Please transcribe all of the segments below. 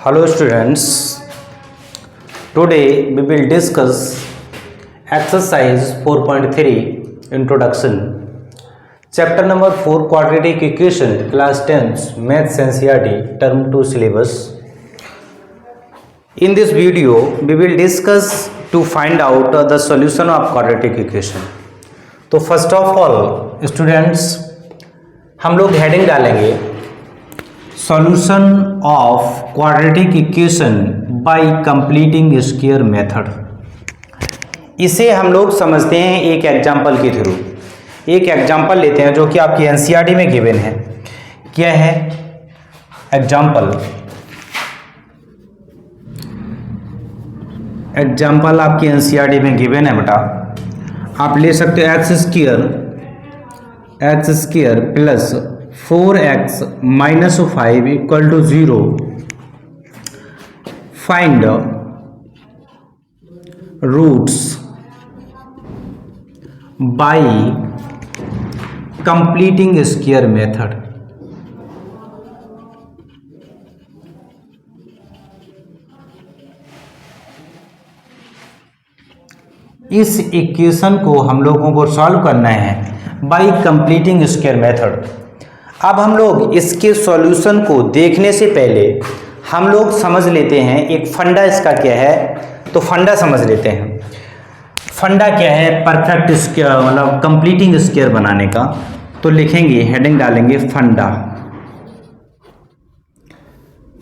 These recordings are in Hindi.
Hello students, today we will discuss exercise 4.3 introduction, chapter number 4 quadratic equation, class 10 maths NCERT term 2 syllabus. In this video we will discuss to find out the solution of quadratic equation. तो फर्स्ट ऑफ ऑल स्टूडेंट्स हम लोग हेडिंग डालेंगे solution of quadratic equation by completing square method. इसे हम लोग समझते हैं एक एग्जांपल के थ्रू। एक एग्जांपल लेते हैं जो कि आपकी एनसीईआरटी में गिवन है। क्या है एग्जांपल? एग्जांपल आपकी एनसीईआरटी में गिवन है बेटा, आप ले सकते हो x square plus 4x minus 5 equal to 0। Find roots by completing square method. इस इक्वेशन को हम लोगों को सॉल्व करना है बाय कंप्लीटिंग स्क्वायर मेथड। अब हम लोग इसके सॉल्यूशन को देखने से पहले हम लोग समझ लेते हैं एक फंडा इसका क्या है। तो फंडा समझ लेते हैं। फंडा क्या है परफेक्ट स्क्वायर मतलब कंप्लीटिंग स्क्वायर बनाने का। तो लिखेंगे हेडिंग डालेंगे फंडा।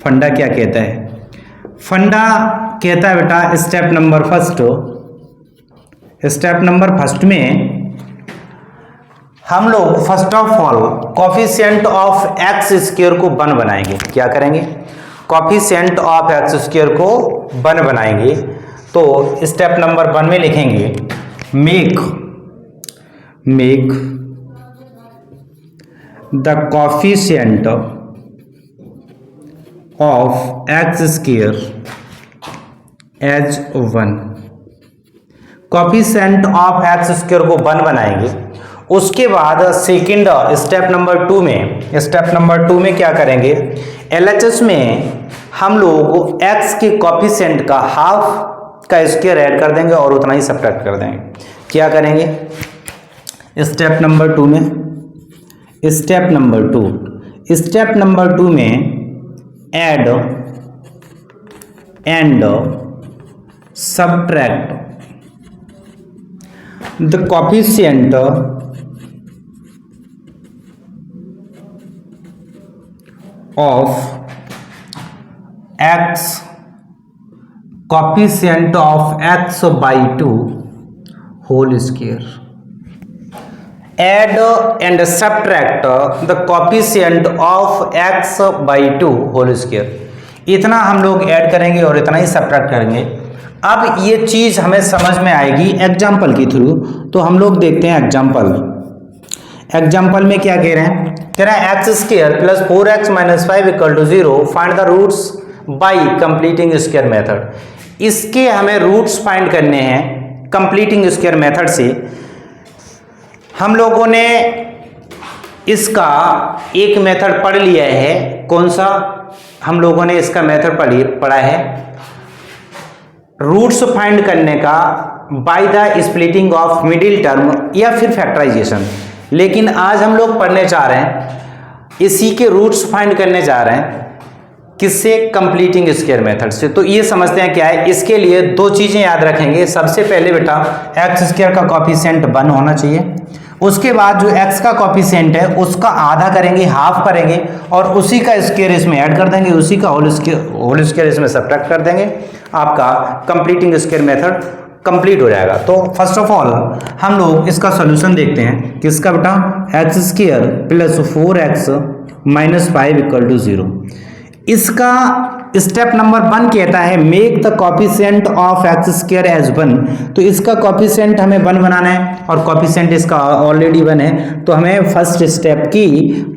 फंडा क्या कहता है? फंडा कहता है बेटा स्टेप नंबर फर्स्ट में हम लोग first of all coefficient of x square को 1 बनाएंगे। क्या करेंगे? कोफिशिएंट ऑफ एक्स स्क्वायर को 1 बनाएंगे। तो स्टेप नंबर 1 में लिखेंगे make the coefficient of x square as 1। Coefficient of x square को 1 बनाएंगे। उसके बाद सेकंड स्टेप नंबर 2 में क्या करेंगे? एलएचएस में हम लोग x के कोफिशिएंट का हाफ का स्क्वायर ऐड कर देंगे और उतना ही सब्ट्रैक्ट कर देंगे। क्या करेंगे स्टेप नंबर 2 में? स्टेप नंबर 2 में add and subtract the coefficient of x coefficient of x by 2 whole square. Add and subtract the coefficient of x by 2 whole square. इतना हम लोग ऐड करेंगे और इतना ही सब्ट्रैक्ट करेंगे। अब ये चीज हमें समझ में आएगी एग्जाम्पल के थ्रू। तो हम लोग देखते हैं एग्जाम्पल में क्या कह रहे हैं? कह रहा है x square plus 4x minus 5 equal to 0 find the roots by completing square method. इसके हमें रूट्स फाइंड करने हैं कंप्लीटिंग स्क्वायर मेथड से। हम लोगों ने इसका एक मेथड पढ़ लिया है। कौन सा? हम लोगों ने इसका मेथड पढ़ा है रूट्स फाइंड करने का by the splitting of middle term या फिर फैक्टराइजेशन। लेकिन आज हम लोग पढ़ने जा रहे हैं इसी के रूट्स फाइंड करने जा रहे हैं। किससे? कंप्लीटिंग स्क्वायर मेथड से। तो ये समझते हैं क्या है। इसके लिए 2 चीजें याद रखेंगे। सबसे पहले बेटा एक्स स्क्वायर का कोफिशिएंट 1 होना चाहिए। उसके बाद जो एक्स का कोफिशिएंट है उसका आधा करेंगे, हाफ करेंगे और उसी का स्क्वायर इसमें ऐड कर देंगे, उसी का होल स्क्वायर इसमें सब्ट्रैक्ट कर देंगे। आपका कंप्लीटिंग स्क्वायर मेथड कंप्लीट हो जाएगा। तो फर्स्ट ऑफ ऑल हम लोग इसका सॉल्यूशन देखते हैं। किसका बेटा? X square plus 4x minus 5 equal to 0। इसका स्टेप नंबर 1 कहता है make the coefficient of x square as 1। तो इसका कोफिशिएंट हमें 1 बनाना है और कोफिशिएंट इसका ऑलरेडी 1 है। तो हमें फर्स्ट स्टेप की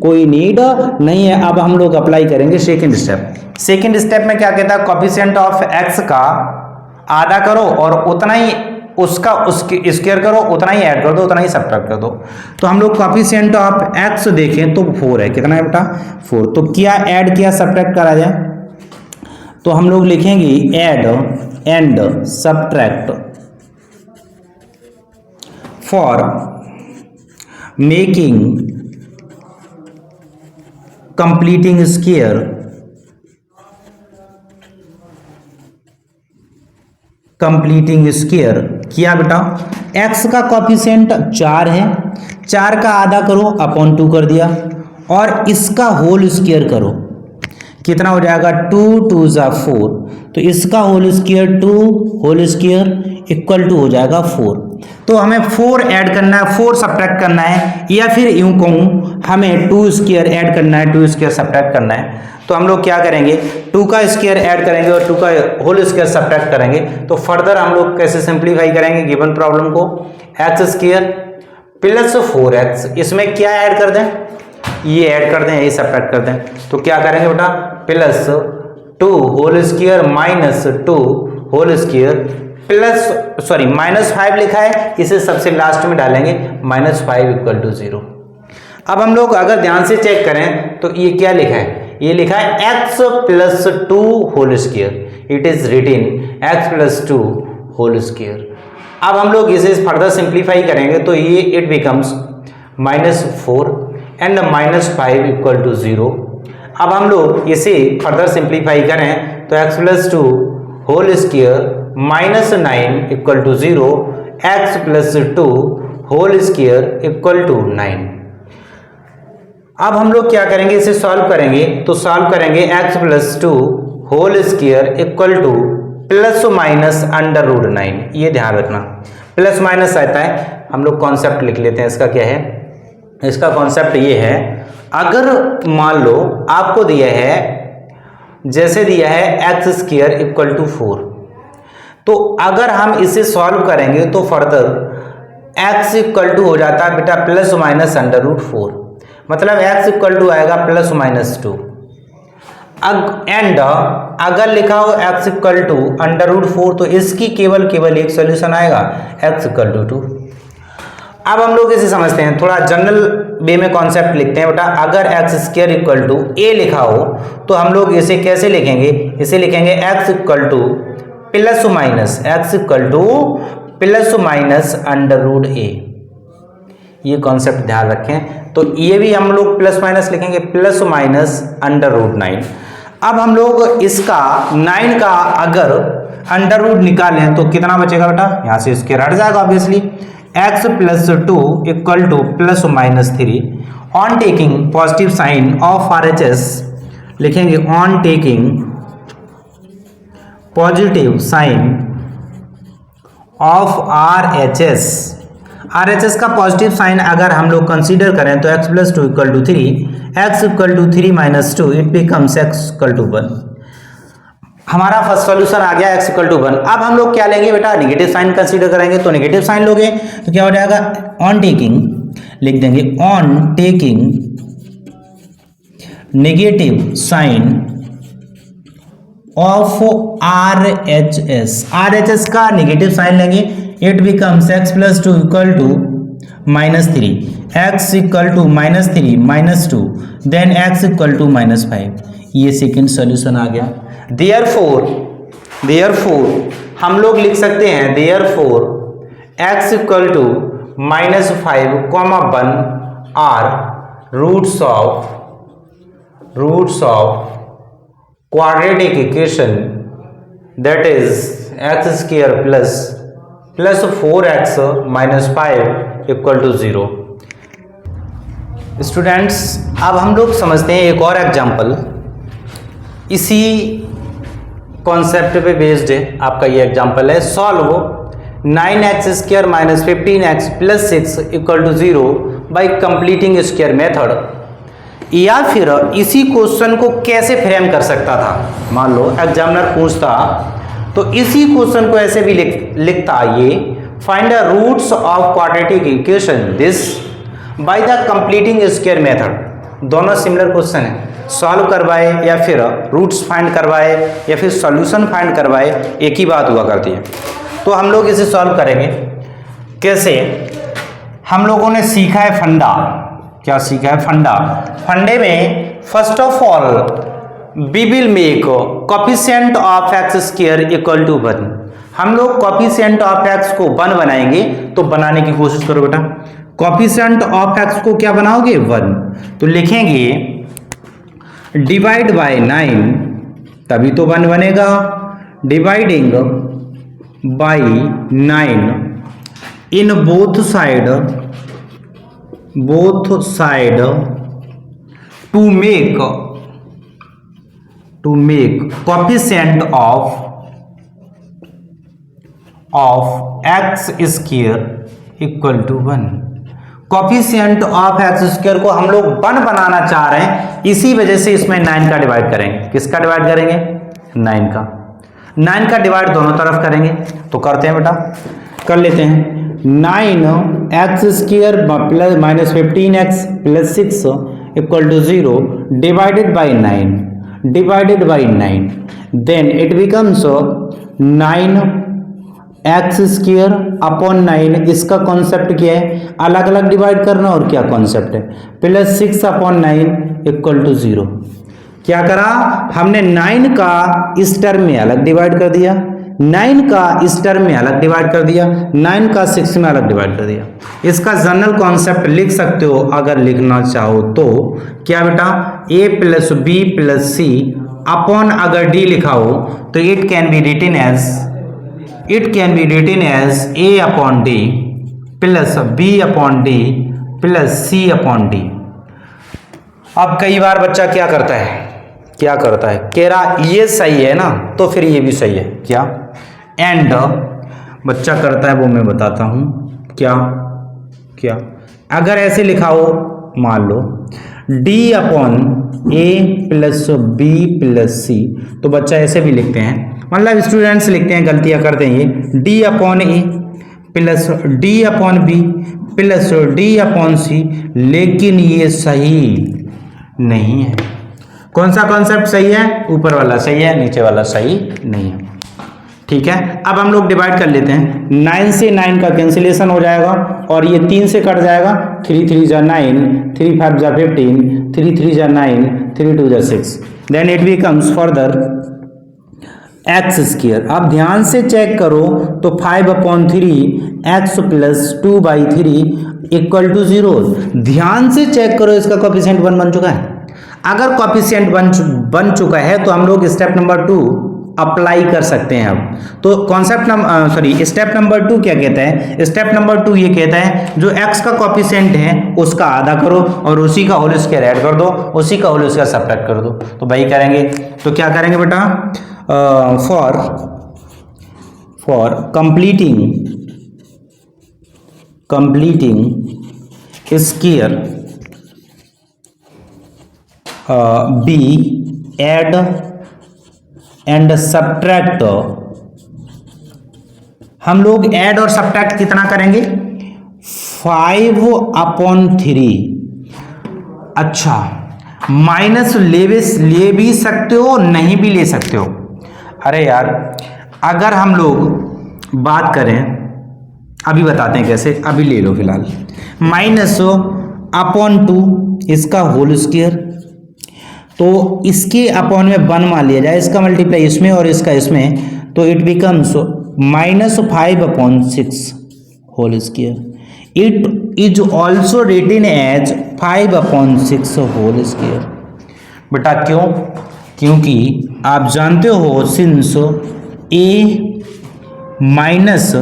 कोई नीड नहीं है। अब हम लोग अप्लाई करेंगे सेकेंड स्टेप में क्या कहता है? कोफिशिएंट ऑफ एक्स का आधा करो और उतना ही उसके स्क्वायर करो, उतना ही ऐड कर दो, उतना ही सब्ट्रैक्ट कर दो। तो हम लोग कोफिशिएंट ऑफ एक्स देखें तो 4 है। कितना है बेटा? 4। तो क्या ऐड किया सब्ट्रैक्ट करा जाए? तो हम लोग लिखेंगे add and subtract for making completing square किया बेटा। x का कोफिशिएंट 4 है, 4 का आधा करो अपॉन 2 कर दिया, और इसका होल स्क्वायर करो, कितना हो जाएगा 2 2 जा 4, तो इसका whole square 2 whole square equal to हो जाएगा 4। तो हमें 4 ऐड करना है, 4 सब्ट्रैक्ट करना है, या फिर यूं कहूँ हमें 2 स्क्वायर ऐड करना है, 2 स्क्वायर सब्ट्रैक्ट करना है। तो हम लोग क्या करेंगे, 2 का स्क्वायर ऐड करेंगे और 2 का होल स्क्वायर सब्ट्रैक्ट करेंगे। तो फर्दर हम लोग कैसे सिंप्लीफाई करेंगे गिवन प्रॉब्लम को, एक्स स्क्वायर प्लस 4x, इसमें क्या ऐड कर दें, ये ऐड कर दें, ये सब्ट्रैक्ट कर दें। तो क्या करेंगे बेटा, plus 2 whole square minus 2 whole square plus sorry -5 लिखा है, इसे सबसे लास्ट में डालेंगे, -5 इक्वल टू 0। अब हम लोग अगर ध्यान से चेक करें तो ये क्या लिखा है, ये लिखा है x plus 2 whole square, it is written x plus 2 whole square. अब हम लोग इसे फर्दर सिंप्लीफाई करेंगे तो ये it becomes -4 and -5 equal to 0। अब हम लोग इसे फर्दर सिंप्लीफाई करें तो x plus 2 whole square -9 equal to 0, x plus 2 whole square equal to 9। अब हम लोग क्या करेंगे, इसे सॉल्व करेंगे, तो सॉल्व करेंगे x plus 2 whole square equal to plus minus under root 9, ये ध्यान रखना प्लस माइनस आता है। हम लोग कॉन्सेप्ट लिख लेते हैं, इसका क्या है, इसका कॉन्सेप्ट ये है, अगर मान लो आपको दिया है, जैसे दिया है x स्क्वायर इक्वल टू 4, तो अगर हम इसे सॉल्व करेंगे तो फर्दर x इक्वल टू हो जाता है बेटा प्लस माइनस अंडर रूट 4, मतलब x इक्वल टू आएगा प्लस माइनस 2। एंड अगर लिखा हो x equal to under root 4 तो इसकी केवल एक सॉल्यूशन आएगा, x इक्वल टू 2। अब हम लोग इसे समझते हैं, थोड़ा जनरल वे में कॉन्सेप्ट लिखते हैं बेटा। अगर x square equal to a लिखा हो तो हम लोग इसे कैसे लिखेंगे, इसे लिखेंगे x equal to plus minus under root a। ये कॉन्सेप्ट ध्यान रखें। तो ये भी हम लोग प्लस माइनस लिखेंगे, प्लस माइनस अंडर रूट 9। अब हम लोग इसका 9 का अगर अंडर रूट निकालें तो कितना बचेगा बेटा, यहाँ से इसके हट जाएगा obviously, x plus 2 equal to plus minus 3। On taking positive sign of RHS लिखेंगे, on taking positive sign of RHS का पॉजिटिव साइन अगर हम लोग कंसीडर करें तो x plus 2 equal to 3, x equal to 3 minus 2, it becomes x equal to 1। हमारा फर्स्ट सॉल्यूशन आ गया x इक्वल टू 1। अब हम लोग क्या लेंगे बेटा, नेगेटिव साइन कंसीडर करेंगे, तो नेगेटिव साइन लोगे तो क्या हो जाएगा, ऑन टेकिंग लिख देंगे, on taking negative sign of RHS का नेगेटिव साइन लेंगे, it becomes x plus 2 equal to minus 3, x equal to minus 3 minus 2, then x equal to minus 5। ये सेकेंड सॉल्यूशन आ गया। देयरफॉर हम लोग लिख सकते हैं, therefore x equal to minus 5 comma 1 are roots of quadratic equation, that is x square plus 4x minus 5 equal to 0। Students अब हम लोग समझते हैं एक और एग्जाम्पल, इसी कॉन्सेप्ट पे बेस्ड है आपका ये एग्जाम्पल है। Solve 9x square minus 15x plus 6 equal to 0 by completing square method. या फिर इसी क्वेश्चन को कैसे फ्रेम कर सकता था, मान लो एग्जामिनर पूछता तो इसी क्वेश्चन को ऐसे भी लिखता, ये find the roots of quadratic equation this by the completing square method. दोनों सिमिलर क्वेश्चन है, सॉल्व करवाए या फिर रूट्स फाइंड करवाए या फिर सॉल्यूशन फाइंड करवाए, एक ही बात हुआ करती है। तो हम लोग इसे सॉल्व करेंगे कैसे, हम लोगों ने सीखा है फंडा। क्या सीखा है, फंडा। फंडे में first of all we will make coefficient of x square equal to 1। हम लोग कोफिशिएंट ऑफ एक्स को 1 बनाएंगे, तो बनाने की कोशिश करो बेटा। कोफिशिएंट ऑफ एक्स को क्या बनाओगे? 1। तो लिखेंगे डिवाइड बाय 9, तभी तो 1 बनेगा। Dividing by 9 in both side to make coefficient of x square equal to 1। Coefficient of x square को हम लोग 1 बनाना चाह रहे हैं, इसी वजह से इसमें 9 का डिवाइड करेंगे। किसका डिवाइड करेंगे? 9 का। 9 का डिवाइड दोनों तरफ करेंगे, तो करते हैं बेटा, कर लेते हैं। 9x square plus minus 15x plus 6 equal to 0 divided by 9 then it becomes 9x square upon 9। इसका कॉन्सेप्ट क्या है? अलग अलग डिवाइड करना। और क्या कॉन्सेप्ट है? Plus 6 upon 9 equal to 0। क्या करा हमने? 9 का इस टर्म में अलग डिवाइड कर दिया, 9 का इस टर्म में अलग डिवाइड कर दिया, 9 का 6 में अलग डिवाइड कर दिया। इसका जनरल कॉन्सेप्ट लिख सकते हो अगर लिखना चाहो तो। क्या बेटा? a plus B plus c upon अगर d लिखा हो तो it can be written as a upon d plus b upon d plus c upon d। अब कई बार बच्चा क्या करता है कह रहा ये सही है ना, तो फिर ये भी सही है। क्या? एंड बच्चा करता है वो मैं बताता हूं। क्या अगर ऐसे लिखा हो, मान लो d upon a plus B plus C, तो बच्चा ऐसे भी लिखते हैं, मतलब स्टूडेंट्स लिखते हैं, गलतियां करते हैं ये। d upon a plus d upon b plus d upon c, लेकिन ये सही नहीं है। कौन सा कॉन्सेप्ट सही है? ऊपर वाला सही है, नीचे वाला सही नहीं है। ठीक है, अब हम लोग डिवाइड कर लेते हैं। 9 से 9 का कैंसिलेशन हो जाएगा और ये 3 से कट जाएगा। 3 3 जा 9, 3 5 जा 15, 3 3 जा 9, 3 2 जा 6। Then it becomes further x square. अब ध्यान से चेक करो तो 5 upon 3 x plus 2 by 3 equal to 0। ध्यान से चेक करो, इसका कोफिशिएंट 1 बन चुका है। अगर कोफिशिएंट बन चुका है तो हम लोग स्टेप नंबर 2 अप्लाई कर सकते हैं। अब तो स्टेप नंबर 2 क्या कहता है? स्टेप नंबर 2 ये कहता है जो x का कोफिशिएंट है उसका आधा करो और उसी का होल स्क्वायर ऐड कर दो, उसी का होल स्क्वायर सब्ट्रैक्ट कर दो। तो भाई करेंगे तो क्या करेंगे बेटा? For completing square be add and subtract. हम लोग ऐड और सब्ट्रैक्ट कितना करेंगे? 5 अपॉन 3। अच्छा, माइनस ले भी सकते हो, नहीं भी ले सकते हो। अरे यार, अगर हम लोग बात करें, अभी बताते हैं कैसे, अभी ले लो फिलहाल। माइनस अपॉन 2 इसका होल स्क्वायर, तो इसके अपॉन में 1 मान लिया जाए, इसका मल्टीप्लाई इसमें और इसका इसमें, तो it becomes minus 5 upon 6 whole square. It is also written as 5 upon 6 whole square. बेटा क्यों? क्योंकि आप जानते हो since a minus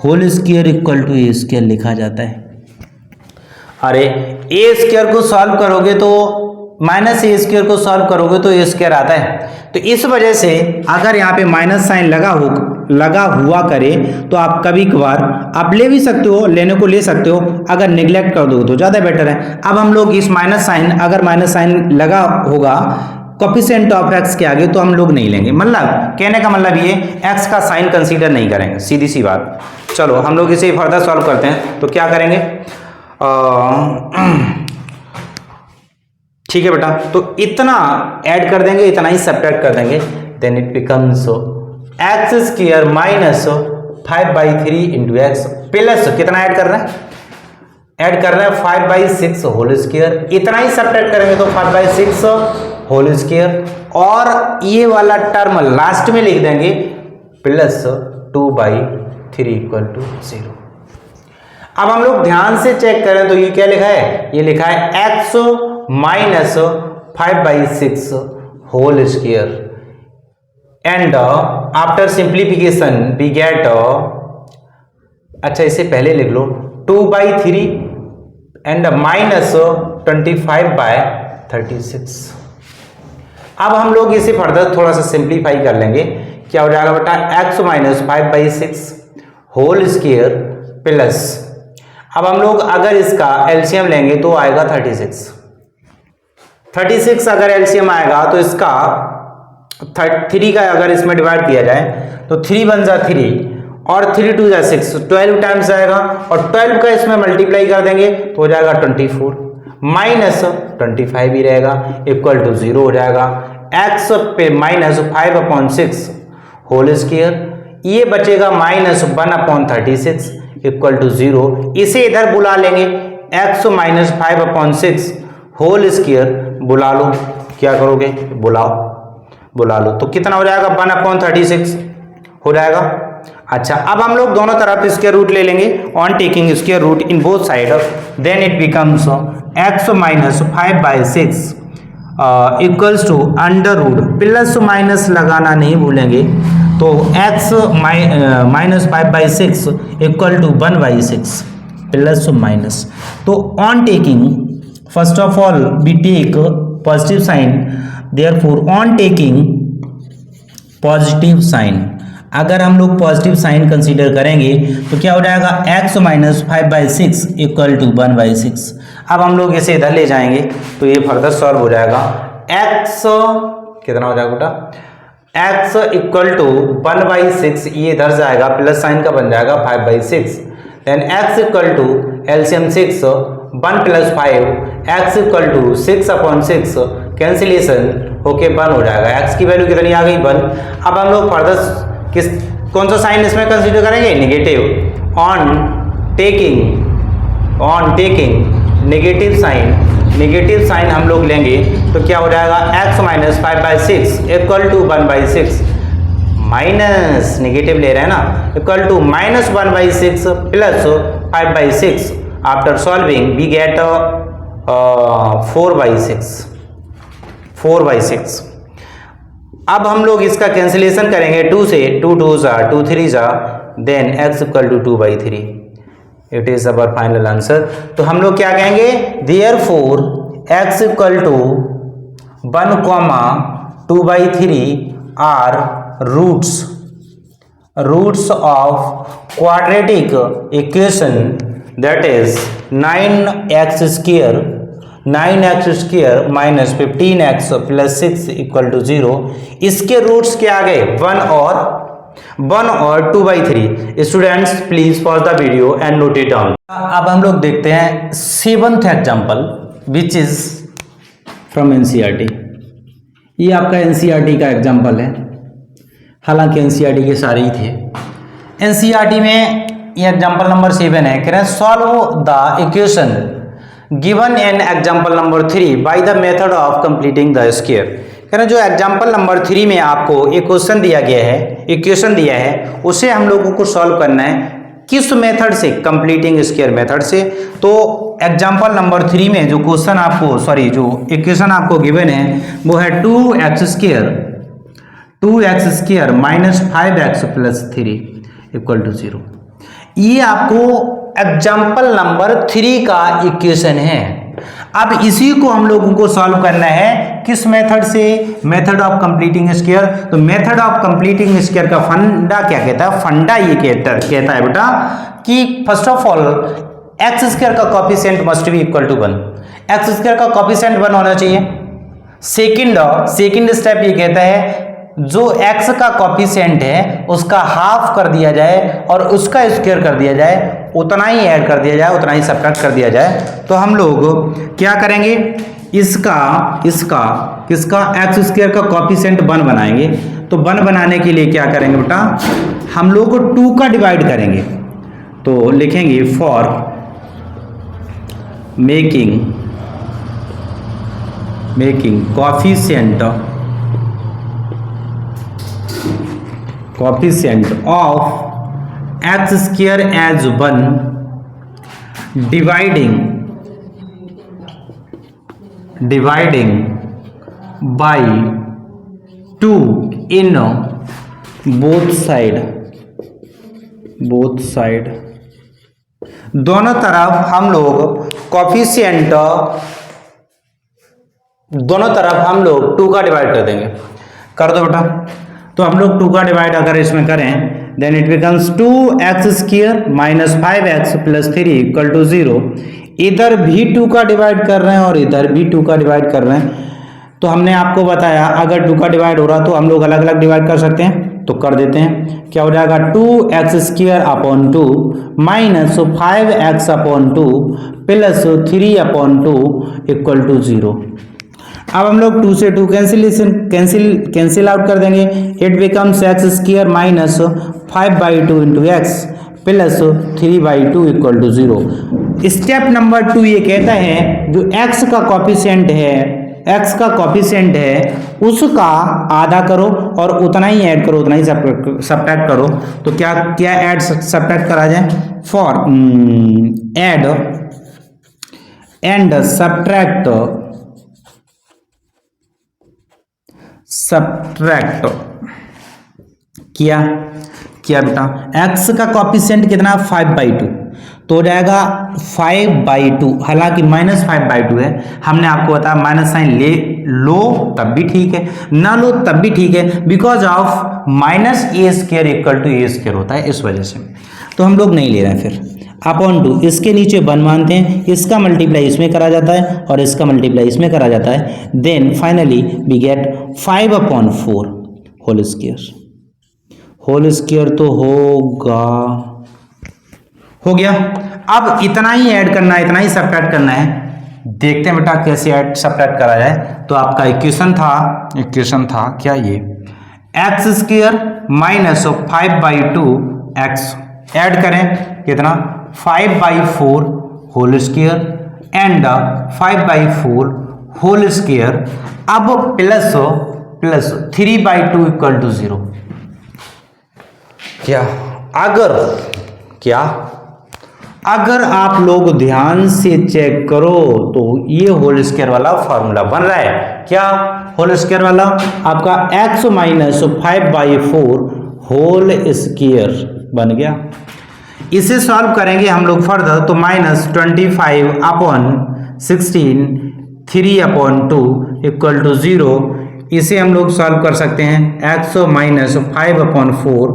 whole square equal to a square लिखा जाता है। अरे ए स्क्वायर को सॉल्व करोगे तो माइनस ए स्क्वायर को सॉल्व करोगे तो ए स्क्वायर आता है। तो इस वजह से अगर यहाँ पे माइनस साइन लगा हुआ करे तो आप कभी कभार आप ले भी सकते हो, लेने को ले सकते हो, अगर निगलेक्ट कर दो तो ज़्यादा बेटर है। अब हम लोग इस माइनस साइन, अगर माइनस साइन लगा होगा कोफिशिएंट ऑफ एक्स के आगे तो हम लोग नहीं लेंगे। मतलब कहने का मतलब ये एक्स का साइन कंसीडर नहीं करेंगे, सीधी सी बात। चलो हम लोग इसे फर्दर सॉल्व करते हैं। तो क्या करेंगे? ठीक है बेटा, तो इतना ऐड कर देंगे, इतना ही सब्ट्रैक्ट कर देंगे। Then it becomes x square minus 5/3 into x plus कितना ऐड कर रहे हैं? ऐड कर रहे हैं 5/6 होल स्क्वायर। इतना ही सब्ट्रैक्ट करेंगे तो 5/6 होल स्क्वायर, और ये वाला टर्म लास्ट में लिख देंगे प्लस 2/3 इक्वल टू 0। अब हम लोग ध्यान से चेक करें तो ये क्या लिखा है, ये लिखा है x minus 5/6 whole square and after simplification we get, अच्छा इसे पहले लिख लो 2/3 एंड माइनस 25/36। अब हम लोग इसे फर्दर थोड़ा सा सिंप्लीफाई कर लेंगे, क्या हो जाएगा बेटा x minus 5/6 whole square plus, अब हम लोग अगर इसका एलसीएम लेंगे तो आएगा 36 अगर एलसीएम आएगा तो इसका 3 का अगर इसमें डिवाइड किया जाए तो 3 बन जा 3 और 3 2 जा 6, 12 टाइम्स आएगा, और 12 का इसमें मल्टीप्लाई कर देंगे तो हो जाएगा 24 माइनस 25 ही रहेगा इक्वल टू 0 हो जाएगा। x पे माइनस 5/6 होल स्क्वायर, ये बचेगा माइनस 1/36 इक्वल टू 0। इसे इधर बुला लेंगे, x माइनस 5/6 होल स्क्वायर बुला लो, क्या करोगे बुला लो तो कितना हो जाएगा 1/36 हो जाएगा। अच्छा अब हम लोग दोनों तरफ स्क्वायर रूट ले लेंगे, on taking square root in both side then it becomes x minus 5/6 equals to under root, plus minus लगाना नहीं भूलेंगे, तो x minus 5/6 equal to 1/6 plus minus, तो on taking first of all we take positive sign, therefore on taking positive sign, अगर हम लोग पॉजिटिव साइन कंसीडर करेंगे तो क्या हो जाएगा x माइनस 5/6 इक्वल टू 1/6। अब हम लोग इसे इधर ले जाएंगे तो ये फर्दर सॉल्व हो जाएगा, x कितना हो जाएगा बेटा x इक्वल टू 1/6, ये इधर जाएगा प्लस साइन का बन जाएगा 5/6, then x equal to LCM 6 1 plus 5, x equal to 6/6 cancellation होके 1 हो जाएगा, x की वैल्यू कितनी आ गई 1। अब हम लोग फर्दर कौन सा साइन इसमें कंसीडर करेंगे negative, on taking negative sign हम लोग लेंगे तो क्या हो जाएगा x minus 5/6 equal to 1/6 minus negative ले रहे हैं ना equal to minus 1/6 plus 5/6, after solving we get 4/6। अब हम लोग इसका कैंसिलेशन करेंगे 2 से, 2 2 जा 2 3 जा, then x equal to 2/3, it is our final answer. तो हम लोग क्या कहेंगे, therefore x equal to 1, 2/3 are roots of quadratic equation that is 9x square minus 15x plus 6 equal to 0। इसके रूट्स क्या आ गए 1 और 2/3। Students please pause the video and note it down. अब हम लोग देखते हैं 7th example which is from NCERT. ये आपका एनसीईआरटी का एग्जाम्पल है, हालांकि एनसीईआरटी के सारे ही थे। एनसीईआरटी में ये एग्जाम्पल नंबर 7 है, कह रहे हैं solve the equation given in example number 3 bye the method of completing the square. कह रहे हैं जो एग्जाम्पल नंबर 3 में आपको एक क्वेश्चन दिया गया है, इक्वेशन दिया है, उसे हम लोगों को सॉल्व करना है किस मेथड से, कंप्लीटिंग स्क्वायर मेथड से। तो एग्जाम्पल नंबर 3 में जो क्वेश्चन आपको जो इक्वेशन आपको गिवन है वो है 2x square minus 5x plus 3 equal to 0। ये आपको एग्जाम्पल नंबर 3 का इक्वेशन है। अब इसी को हम लोगों को सॉल्व करना है किस मेथड से, मेथड ऑफ कंप्लीटिंग स्क्वायर। तो मेथड ऑफ कंप्लीटिंग स्क्वायर का फंडा क्या कहता है, फंडा ये कहता है बेटा कि first of all X square का coefficient must be equal to 1, X square का कोफिशिएंट 1 होना चाहिए। सेकंड स्टेप ये कहता है जो x का कोफिशिएंट है उसका हाफ कर दिया जाए और उसका स्क्वायर कर दिया जाए, उतना ही ऐड कर दिया जाए, उतना ही सब्ट्रैक्ट कर दिया जाए। तो हम लोग क्या करेंगे, इसका एक्स स्क्वायर का कोफिशिएंट 1 बनाएंगे। तो 1 बनाने के लिए क्या करेंगे बेटा, हम लोग 2 का डिवाइड करेंगे। तो लिखेंगे for making making coefficient of x square as 1 dividing by 2 in both side दोनों तरफ हम लोग कोफिशिएंट दोनों तरफ हम लोग 2 का डिवाइड कर देंगे। कर दो बेटा। तो हम लोग 2 का डिवाइड अगर इसमें करें then it becomes 2x square minus 5x plus 3 equal to 0। इधर भी 2 का डिवाइड कर रहे हैं और इधर भी 2 का डिवाइड कर रहे हैं। तो हमने आपको बताया अगर 2 का डिवाइड हो रहा तो हम लोग अलग अलग डिवाइड कर सकते हैं, तो कर देते हैं। क्या हो जाएगा 2x square upon 2 minus 5x upon 2 plus 3 upon 2 equal to 0। अब हम लोग 2 से 2 कैंसिल आउट कर देंगे। It becomes x square minus 5/2 into x plus 3/2 equal to 0। Step number 2 ये कहता है जो x का कोफिशिएंट है उसका आधा करो और उतना ही ऐड करो, उतना ही सब्ट्रैक्ट करो। तो क्या ऐड सब्ट्रैक्ट करा जाए? फॉर ऐड एंड सब्ट्रैक्ट किया बेटा। x का कोफिशिएंट कितना? 5/2 तो हो जाएगा 5/2। हालांकि माइनस 5/2 है, हमने आपको बताया माइनस साइन ले लो तब भी ठीक है, ना लो तब भी ठीक है, because of minus a square equal to a square होता है, इस वजह से। तो हम लोग नहीं ले रहे हैं। फिर अपॉन 2 इसके नीचे 1 मानते हैं, इसका मल्टीप्लाई इसमें करा जाता है और इसका मल्टीप्लाई इसमें करा जाता है। Then finally we get 5/4 whole square तो हो गया। अब इतना ही ऐड करना है, इतना ही सब्ट्रैक्ट करना है। देखते हैं बेटा कैसे ऐड सब्ट्रैक्ट करा जाए। तो आपका इक्वेशन था क्या? ये x square minus 5/2 x add करें कितना? 5/4 whole square and 5/4 whole square. अब प्लस 3/2 इक्वल टू 0। अगर आप लोग ध्यान से चेक करो तो ये होल स्क्वायर वाला फॉर्मूला बन रहा है। क्या होल स्क्वायर वाला? आपका x माइनस 5/4 होल स्क्वायर बन गया। इसे सॉल्व करेंगे हम लोग फर्दर तो माइनस 25/16 3/2 इक्वल टू 0। इसे हम लोग सॉल्व कर सकते हैं। x minus 5/4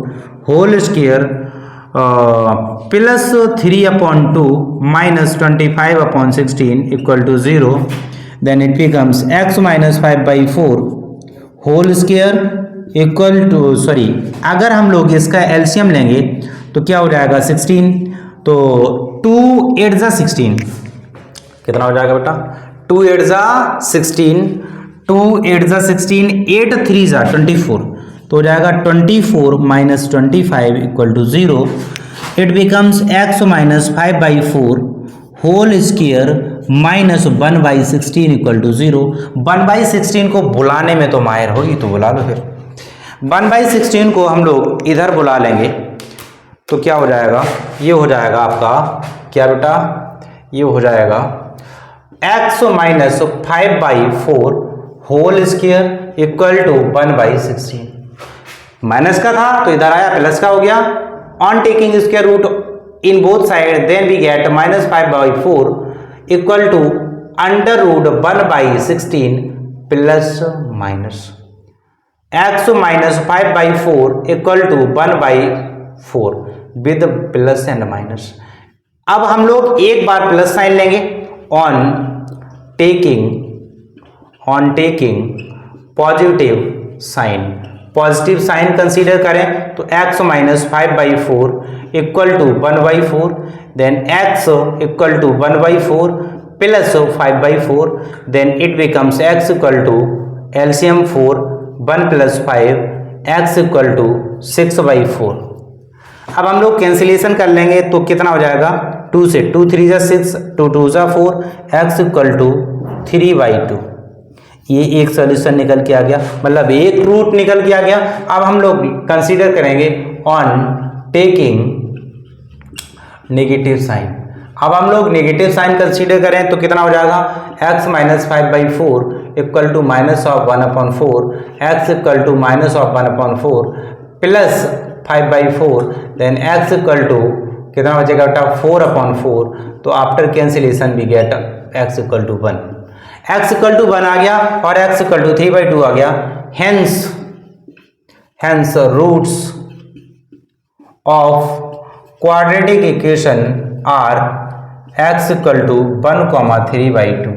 whole square plus 3/2 minus 25/16 equal to 0। Then it becomes x minus 5/4 whole square equal to अगर हम लोग इसका एलसीएम लेंगे तो क्या हो जाएगा? 16। तो 2 8 जा 16 कितना हो जाएगा बेटा? 2 8 जा 16 8 3 जा 24 तो हो जाएगा 24 minus 25 equal to 0। It becomes x minus 5/4 whole square minus 1/16 equal to 0। 1/16 को बुलाने में तो माहिर होगी तो बुला लो। फिर 1/16 को हम लोग इधर बुला लेंगे तो क्या हो जाएगा? ये हो जाएगा आपका क्या बेटा? ये हो जाएगा x minus 5/4 whole square equal to 1/16। Minus का था तो इधर आया प्लस का हो गया। On taking square root in both side then we get minus 5/4 equal to under root 1/16 plus minus x minus 5/4 equal to 1/4 with plus and minus. अब हम लोग एक बार प्लस साइन लेंगे। On taking positive sign consider करें तो x minus 5/4 equal to 1/4 then x equal to 1/4 plus 5/4 then it becomes x equal to LCM 4 1 plus 5 x equal to 6/4। अब हम लोग कैंसिलेशन कर लेंगे तो कितना हो जाएगा? 2 से 2 3 जा 6 2 2 जा 4 x इक्वल टू 3/2। ये एक सॉल्यूशन निकल के आ गया, मतलब एक रूट निकल के आ गया। अब हम लोग कंसीडर करेंगे ऑन टेकिंग नेगेटिव साइन। अब हम लोग नेगेटिव साइन कंसीडर करें तो कितना हो जाएगा, x minus 5/4 equal to minus of 1/4, x equal to minus of 1/4 plus 5/4, then x equal to कितना बचेगा बेटा 4/4। तो after cancellation we get x equal to 1, x equal to 1 आ गया और x इक्वल टू 3/2 आ गया। Hence roots of quadratic equation are x equal to 1, 3/2।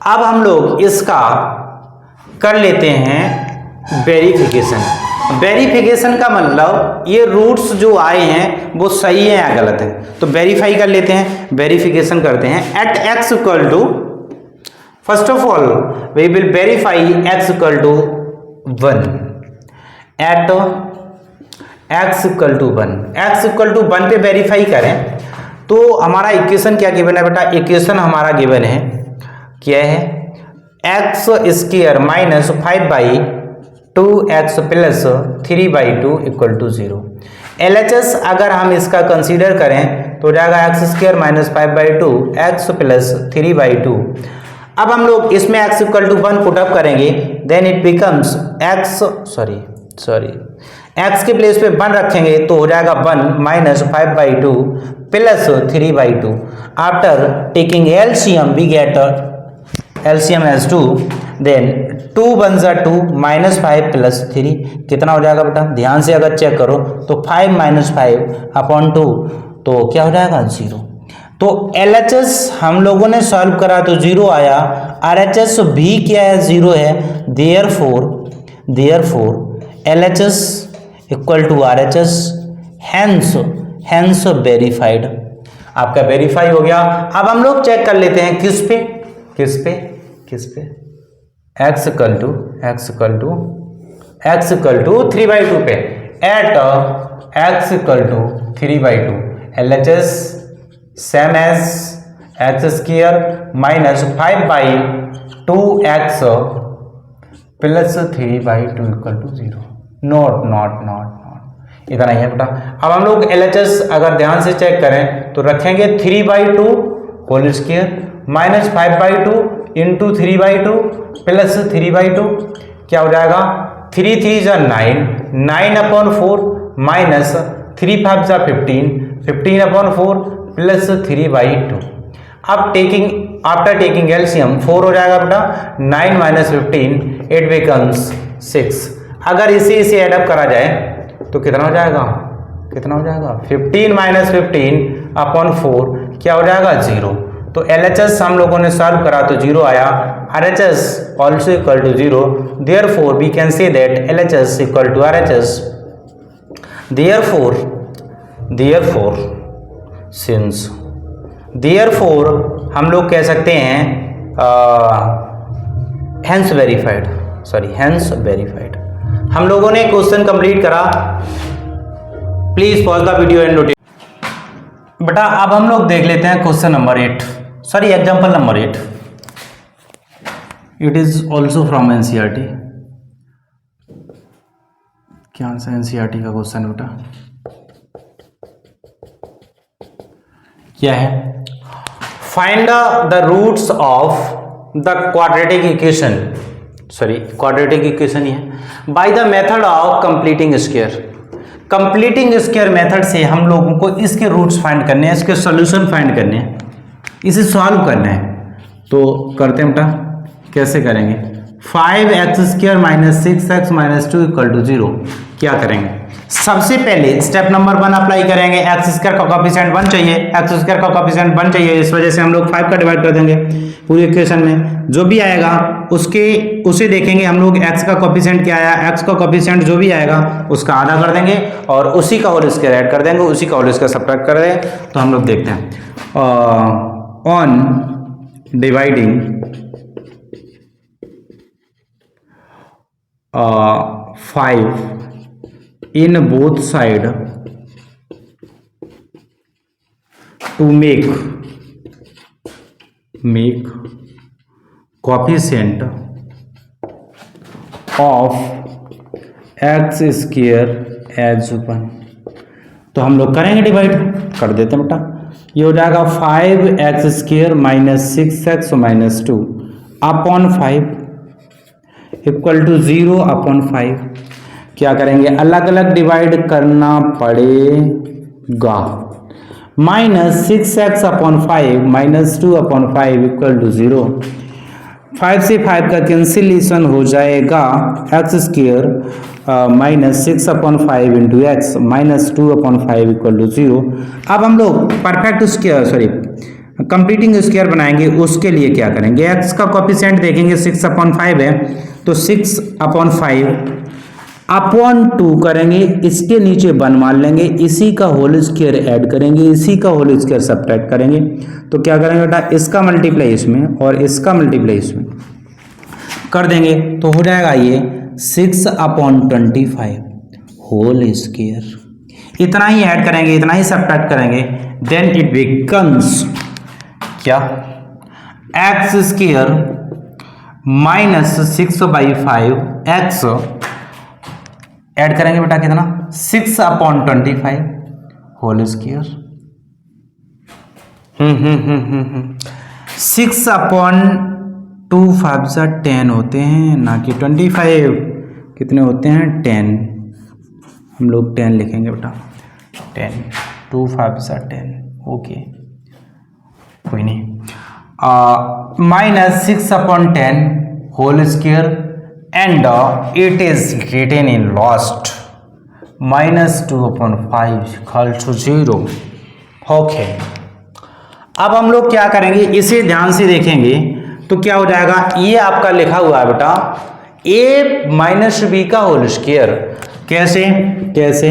अब हम लोग इसका कर लेते हैं वेरिफिकेशन। वेरिफिकेशन का मतलब ये रूट्स जो आए हैं वो सही है या गलत है, तो वेरीफाई कर लेते हैं, वेरिफिकेशन करते हैं। At x equal to, first of all we will verify x equal to 1 at x equal to 1, x equal to 1 पे वेरीफाई करें तो हमारा इक्वेशन क्या गिवन है बेटा, इक्वेशन हमारा गिवन है क्या है, x square minus 5/2x plus 3/2 equal to 0। LHS अगर हम इसका कंसीडर करें तो हो जाएगा x square minus 5/2 x plus 3/2। अब हम लोग इसमें x equal to 1 put up करेंगे, देन इट बिकम्स x के प्लेस पे 1 रखेंगे तो हो जाएगा 1 minus 5/2 plus 3/2। After taking LCM we get LCM as 2, then 2 1 जा 2 माइनस 5 प्लस 3 कितना हो जाएगा बेटा, ध्यान से अगर चेक करो तो 5 माइनस 5/2 तो क्या हो जाएगा 0। तो LHS हम लोगों ने सॉल्व करा तो 0 आया, RHS भी क्या है 0 है, therefore LHS equal to RHS, hence verified. आपका वेरीफाई हो गया। अब हम लोग चेक कर लेते हैं किस पे x इक्वल टू 3/2 पे, at x equal to 3/2 LHS same as x square minus 5/2x plus 3/2 equal to 0। Not इतना ही है बेटा। अब हम लोग LHS अगर ध्यान से चेक करें तो रखेंगे 3/2 whole square minus 5/2 into 3/2 plus 3/2 क्या हो जाएगा, 3 3 जा 9/4 माइनस 3 5 जा 15/4 प्लस 3/2। अब आफ्टर टेकिंग एलसीएम 4 हो जाएगा बेटा, 9 माइनस 15 इट बिकम्स 6। अगर इसे ऐडअप करा जाए तो कितना हो जाएगा 15 माइनस 15/4 क्या हो जाएगा 0। तो LHS हम लोगों ने सॉल्व करा तो 0 आया, RHS also equal to 0, therefore we can say that LHS equal to RHS। Therefore हम लोग कह सकते हैं हैंस वेरीफाइड। हम लोगों ने क्वेश्चन कंप्लीट करा। Please pause the video and note बेटा। अब हम लोग देख लेते हैं question number 8, example number 8। It is also from NCERT। क्या सा NCERT का क्वेश्चन बेटा क्या है, find the roots of the quadratic equation ही है by the method of completing square method से हम लोगों को इसके रूट्स फाइंड करने हैं, इसके सॉल्यूशन फाइंड करने हैं, इसे सॉल्व करना है। तो करते हैं बेटा, कैसे करेंगे, 5x² minus 6x minus 2 equal to 0 क्या करेंगे, सबसे पहले स्टेप नंबर 1 अप्लाई करेंगे। x² का कोएफिशिएंट 1 चाहिए, इस वजह से हम लोग 5 का डिवाइड कर देंगे पूरी इक्वेशन में, जो भी आएगा उसे देखेंगे हम लोग, x का कोएफिशिएंट क्या आया, x का कोएफिशिएंट जो भी आएगा उसका आधा कर देंगे और उसी का होल स्क्वायर ऐड कर देंगे, उसी का होल स्क्वायर सब्ट्रैक्ट कर देंगे। तो हम लोग देखते हैं on dividing 5 in both side to make coefficient of x square as 1। तो हम लोग करेंगे डिवाइड, कर देते हैं बेटा। ये हो जाएगा 5x square minus 6x minus 2 upon 5 equal to 0 upon 5। क्या करेंगे, अलग अलग डिवाइड करना पड़ेगा। Minus 6x upon 5 minus 2 upon 5 equal to 0। 5 से 5 का कैंसिलेशन हो जाएगा, x square minus 6 upon 5 into x minus 2 upon 5 equal to 0। अब हम लोग परफेक्ट स्क्वायर कंप्लीटिंग स्क्वायर बनाएंगे। उसके लिए क्या करेंगे, एक्स का कोफिशिएंट देखेंगे 6 अपॉन 5 है, तो 6 अपॉन 5 अपॉन 2 करेंगे, इसके नीचे 1 मान लेंगे, इसी का होल स्क्वायर ऐड करेंगे, इसी का होल स्क्वायर सब्ट्रैक्ट करेंगे। तो क्या करेंगे बेटा, इसका मल्टीप्लाई इसमें और इसका मल्टीप्लाई इसमें कर देंगे, तो हो जाएगा ये 6 अपॉन 25 होल स्क्वायर। इतना ही ऐड करेंगे, इतना ही सब्ट्रैक्ट करेंगे, देन इट बिकम्स क्या, x square minus 6/5 x add करेंगे बेटा कितना, 6 अपॉन 25 होल स्क्वायर। 6 अपॉन 2 5 जा 10 होते हैं, ना कि 25 कितने होते हैं 10। हम लोग 10 लिखेंगे बेटा, 10 2 5 जा 10, ओके कोई नहीं। Minus 6 upon 10 whole square and it is written in last minus 2 upon 5 equal to 0। Okay, अब हम लोग क्या करेंगे, इसे ध्यान से देखेंगे तो क्या हो जाएगा, ये आपका लिखा हुआ है बेटा a माइनस बी का होल स्क्वायर। कैसे कैसे,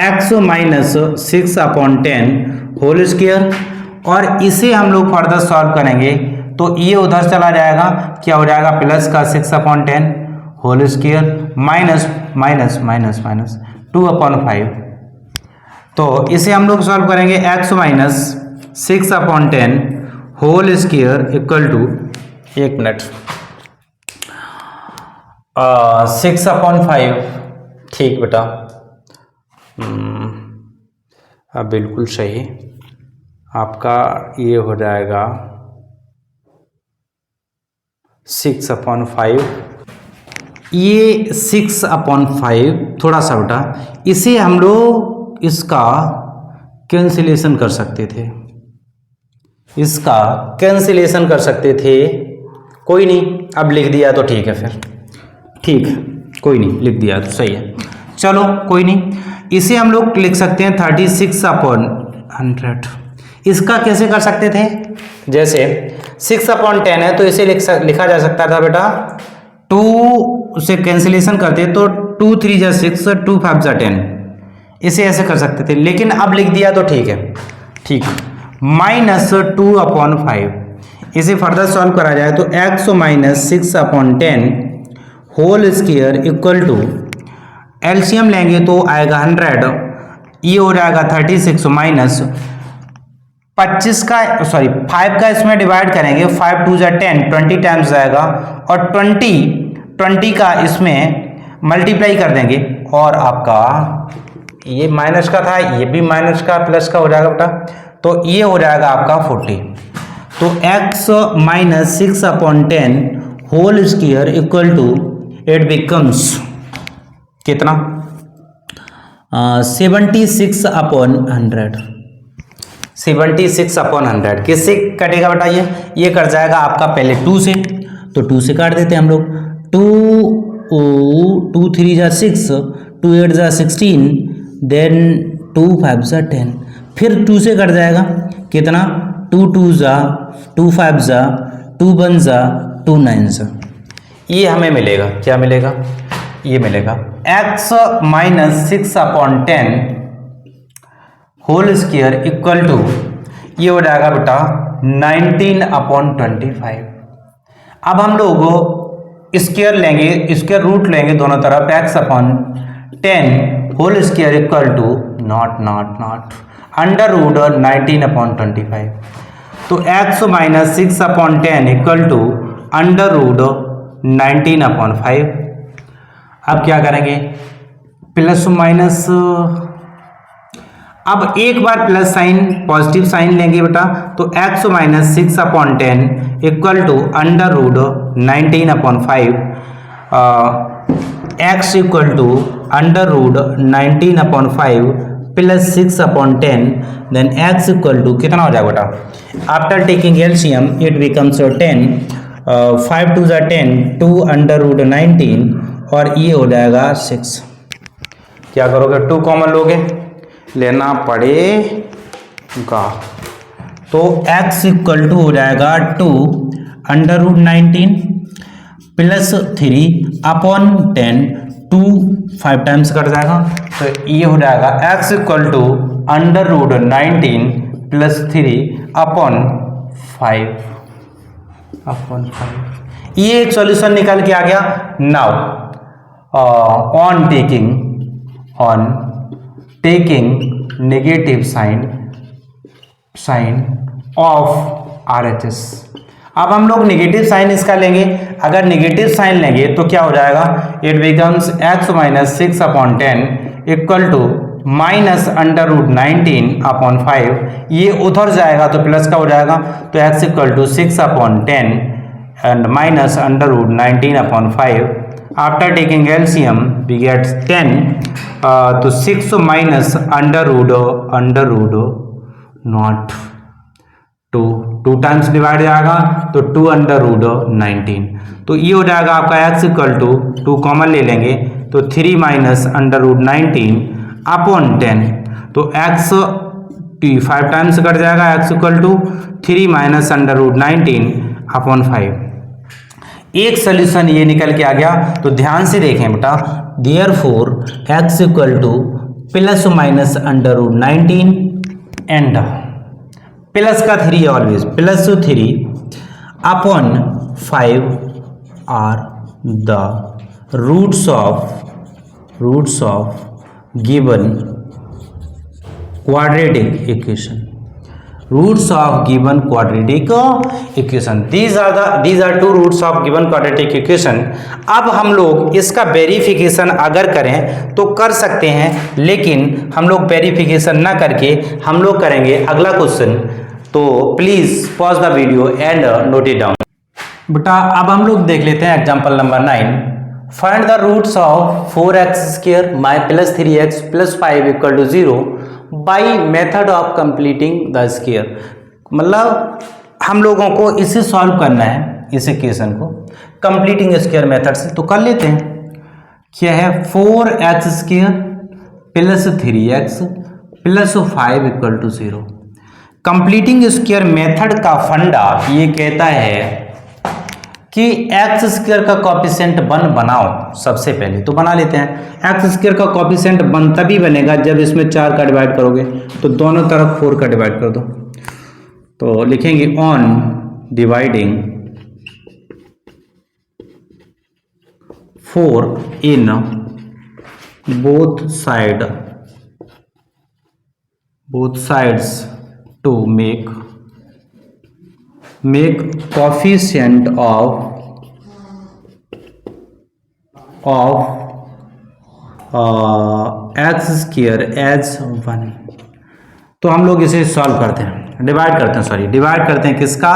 x minus 6 upon 10 whole square, और इसे हम लोग फर्दर सॉल्व करेंगे तो ये उधर चला जाएगा, क्या हो जाएगा, प्लस का 6 upon 10 whole square minus minus minus minus 2 upon 5। तो इसे हम लोग सॉल्व करेंगे, x minus 6 upon 10 whole square equal to, एक मिनट, 6 अपॉन 5, ठीक बेटा, बिल्कुल सही, आपका ये हो जाएगा 6 अपॉन 5। ये 6 अपॉन 5 थोड़ा सा बेटा, इसे हम लोग इसका कैंसिलेशन कर सकते थे, इसका कैंसिलेशन कर सकते थे, कोई नहीं, अब लिख दिया तो ठीक है, फिर ठीक है, कोई नहीं, लिख दिया तो सही है, चलो कोई नहीं। इसे हम लोग लिख सकते हैं 36 अपॉन 100। इसका कैसे कर सकते थे, जैसे 6 अपॉन 10 है तो इसे लिखा जा सकता था बेटा 2 से कैंसिलेशन करते तो 2 3 जा 6 2 5 जा 10, इसे ऐसे कर सकते थे, लेकिन अब लिख दिया तो ठीक है, ठीक। माइनस 2 अपॉन 5, इसे फर्दर सॉल्व करा जाए तो x minus 6 upon 10 whole square equal to, LCM लेंगे तो आएगा 100, ये हो जाएगा 36 माइनस 25 का, सॉरी 5 का इसमें डिवाइड करेंगे, 5 2 जा 10, 20 टाइम्स जाएगा, और 20 का इसमें मल्टीप्लाई कर देंगे, और आपका ये माइनस का था, ये भी माइनस का प्लस का हो जाएगा बेटा, तो ये हो जाएगा आपका 40। तो x minus 6 upon 10 whole square equal to, it becomes कितना, 76 अपॉन 100, 76 अपॉन 100। किससे कटेगा बेटा, ये कट जाएगा आपका पहले 2 से, तो 2 से काट देते हैं हम लोग, 2 3 जा 6, 2 8 जा 16, देन 2 5 जा 10, फिर 2 से कट जाएगा कितना, 2 2 जा 2 5 जा 2 1 जा 2 9 जा, ये हमें मिलेगा, क्या मिलेगा, ये मिलेगा x minus 6 upon 10 whole square equal to, ये हो जाएगा बेटा 19 अपॉन 25। अब हम लोग स्क्वायर लेंगे, स्क्वायर रूट लेंगे दोनों तरफ, x upon 10 whole square equal to not under root 19 upon 25। तो x minus 6 upon 10 equal to under root 19 upon 5। अब क्या करेंगे, प्लस माइनस, अब एक बार प्लस साइन पॉजिटिव साइन लेंगे बेटा, तो x minus 6/10 equal to under root 19/5, x equal to under root 19/5 plus 6/10, then x equal to कितना हो जाएगा बेटा, after taking LCM it becomes 10, 5 2 10, 2 under root 19 और ये हो जाएगा 6। क्या करोगे, 2 कॉमन लोगे, लेना पड़ेगा, तो x इक्वल टू हो जाएगा 2 under root 19 plus 3/10, 2 5 times cut जाएगा, तो ये हो जाएगा x equal to under root 19 plus 3/5। ये एक सॉल्यूशन निकल के आ गया। Now on taking negative sign of RHS, अब हम लोग नेगेटिव साइन इसका लेंगे। अगर नेगेटिव साइन लेंगे तो क्या हो जाएगा, it becomes x minus 6/10 equal to minus under root 19/5, ये उधर जाएगा तो प्लस का हो जाएगा, तो x equal to 6/10 and minus under root 19/5। After taking LCM we get 10, तो 6 minus under root not 2 times divide जाएगा, तो 2 अंडर रूट 19, तो ये हो जाएगा आपका x इक्वल टू 2 कॉमन ले लेंगे, तो 3 माइनस अंडर रूट 19/10, तो x 5 टाइम्स कट जाएगा, x equal to 3 minus under root 19/5। एक सोल्यूशन ये निकल के आ गया, तो ध्यान से देखें बेटा, therefore x equal to plus minus under root 19 and plus का 3 always plus 3/5 are the roots of given quadratic equation, roots of given quadratic equation, these are 2 roots of given quadratic equation। अब हम लोग इसका वेरिफिकेशन अगर करें तो कर सकते हैं, लेकिन हम लोग वेरिफिकेशन ना करके हम लोग करेंगे अगला क्वेश्चन, तो please pause the video and note it down. बेटा अब हम लोग देख लेते हैं example number 9, find the roots of 4x² plus 3x plus 5 equal to 0 by method of completing the square. मतलब हम लोगों को इसे सॉल्व करना है, इस इक्वेशन को कंप्लीटिंग स्क्वायर मेथड से, तो कर लेते हैं। क्या है, 4x² plus 3x plus 5 equal to 0। Completing square method का फंडा ये कहता है कि x² का कॉफिशिएंट 1 बनाओ। सबसे पहले तो बना लेते हैं। x² का कॉफिशिएंट 1 तभी बनेगा जब इसमें 4 का डिवाइड करोगे, तो दोनों तरफ 4 का डिवाइड कर दो, तो लिखेंगे on dividing 4 in both sides to make coefficient of x² as 1। तो हम लोग इसे सॉल्व करते हैं, डिवाइड करते हैं किसका,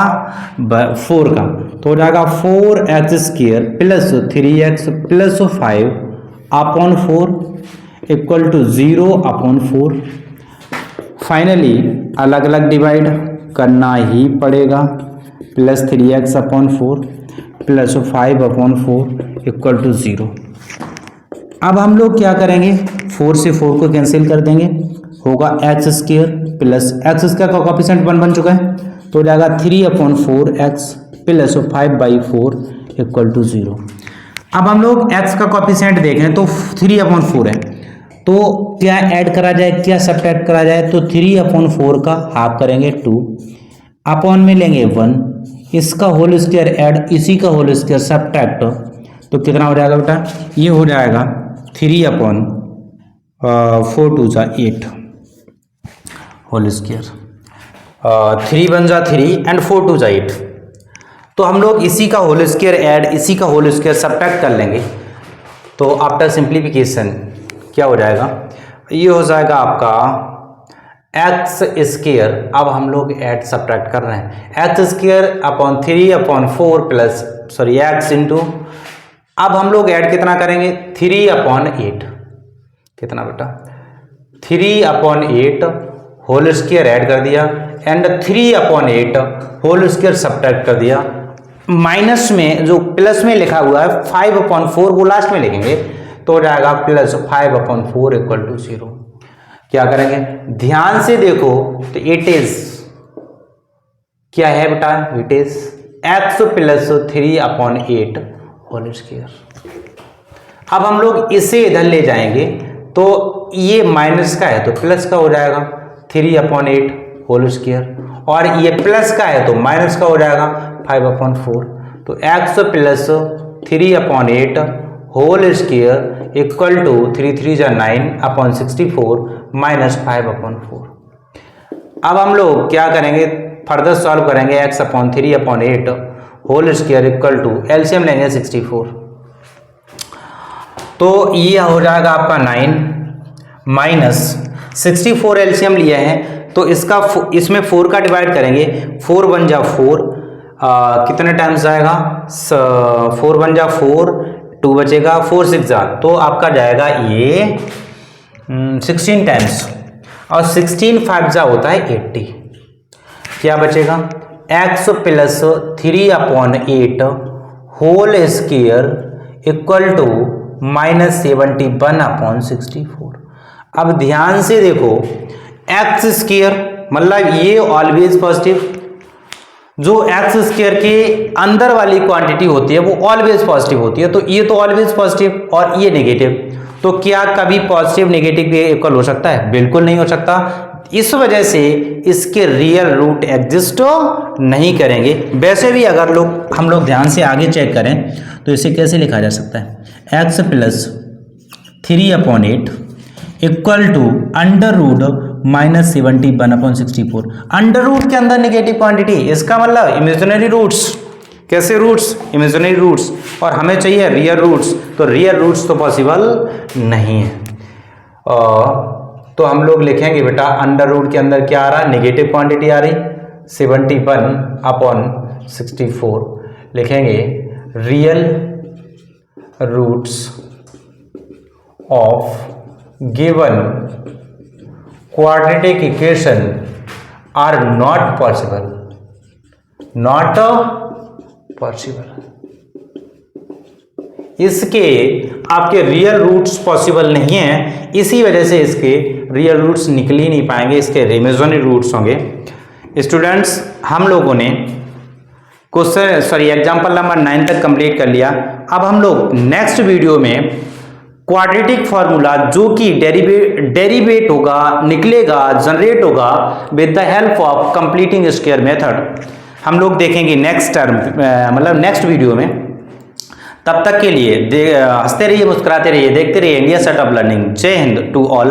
4 का, तो हो जाएगा 4x² plus 3x plus 5/4 equal to 0/4। Finally अलग अलग डिवाइड करना ही पड़ेगा, plus 3x/4 plus 5/4 equal to 0। अब हम लोग क्या करेंगे, 4 से 4 को कैंसिल कर देंगे, होगा x² प्लस x² का कॉफिशिएंट 1 बन चुका है, तो हो जाएगा 3/4x प्लस 5/4 इक्वल टू 0। अब हम लोग x का कॉफिशिएंट देखें तो 3/4 है, तो क्या ऐड करा जाए, क्या सब्ट्रैक्ट करा जाए, तो 3/4 का हाफ करेंगे 2, अपॉन में लेंगे 1, इसका होल स्क्वायर ऐड, इसी का होल स्क्वायर सब्ट्रैक्ट, तो कितना हो जाएगा बेटा, ये हो जाएगा 3/4 2 8 होल स्क्वायर, 3 1 3 एंड 4 2 8। तो हम लोग इसी का होल स्क्वायर ऐड, इसी का होल स्क्वायर सब्ट्रैक्ट कर लेंगे, तो आफ्टर सिंप्लीफिकेशन क्या हो जाएगा, ये हो जाएगा आपका एक्स स्क्वायर। अब हम लोग ऐड सब्ट्रैक्ट कर रहे हैं, x square upon 3/4 plus x into, अब हम लोग ऐड कितना करेंगे 3/8, कितना बेटा 3/8 होल स्क्वायर ऐड कर दिया एंड 3/8 होल स्क्वायर सब्ट्रैक्ट कर दिया। माइनस में जो प्लस में लिखा हुआ है 5/4 वो लास्ट में लिखेंगे तो हो जाएगा प्लस 5/4 इक्वल टू 0। क्या करेंगे ध्यान से देखो तो इट इज क्या है बेटा, it is x plus 3/8 whole square. अब हम लोग इसे इधर ले जाएंगे तो ये माइनस का है तो प्लस का हो जाएगा 3/8 होल स्क्वायर, और ये प्लस का है तो माइनस का हो जाएगा 5/4। तो x plus 3/8 whole square equal to 3×3 = 9/64 minus 5/4। अब हम लोग क्या करेंगे फर्दर सॉल्व करेंगे x/3/8 whole square equal to LCM लेंगे 64, तो ये हो जाएगा आपका 9 माइनस 64 एलसीएम लिया है तो इसका इसमें 4 का डिवाइड करेंगे, 4 × 1 = 4, कितने टाइम्स जाएगा 4 × 1 = 4, 2 बचेगा, 4 × 6 = तो आपका जाएगा ये 16 टाइम्स, और 16 5 जा होता है 80। क्या बचेगा x plus 3/8 whole square equal to -71/64। अब ध्यान से देखो एक्स स्क्वायर मतलब ये ऑलवेज पॉजिटिव, जो एक्स स्क्वायर के अंदर वाली क्वांटिटी होती है वो ऑलवेज पॉजिटिव होती है, तो ये तो ऑलवेज पॉजिटिव और ये नेगेटिव, तो क्या कभी पॉजिटिव नेगेटिव के इक्वल हो सकता है? बिल्कुल नहीं हो सकता। इस वजह से इसके रियल रूट एग्जिस्ट नहीं करेंगे। वैसे भी अगर हम लोग ध्यान से आगे चेक करें तो इसे कैसे लिखा जा सकता है, x plus 3/8 equal to √-71/64। Under root के अंदर नेगेटिव क्वांटिटी, इसका मतलब इमेजिनरी रूट्स। कैसे रूट्स? इमेजिनरी रूट्स, और हमें चाहिए रियल रूट्स, तो रियल रूट्स तो पॉसिबल नहीं है। तो हम लोग लिखेंगे बेटा अंडर रूट के अंदर क्या आ रहा है, नेगेटिव क्वांटिटी आ रही 71/64, लिखेंगे real roots of given quadratic equation are not possible, not possible. इसके आपके रियल रूट्स पॉसिबल नहीं है, इसी वजह से इसके रियल रूट्स निकल ही नहीं पाएंगे, इसके इमेजिनरी रूट्स होंगे। स्टूडेंट्स हम लोगों ने एग्जाम्पल नंबर 9 तक कंप्लीट कर लिया। अब हम लोग नेक्स्ट वीडियो में क्वाड्रेटिक फार्मूला जो कि डेरिवेट होगा, निकलेगा, जनरेट होगा with the help of completing square method, हम लोग देखेंगे नेक्स्ट टर्म मतलब नेक्स्ट वीडियो में। तब तक के लिए हंसते रहिए, मुस्कुराते रहिए, देखते रहिए इंडिया सेट ऑफ लर्निंग। जय हिंद टू ऑल।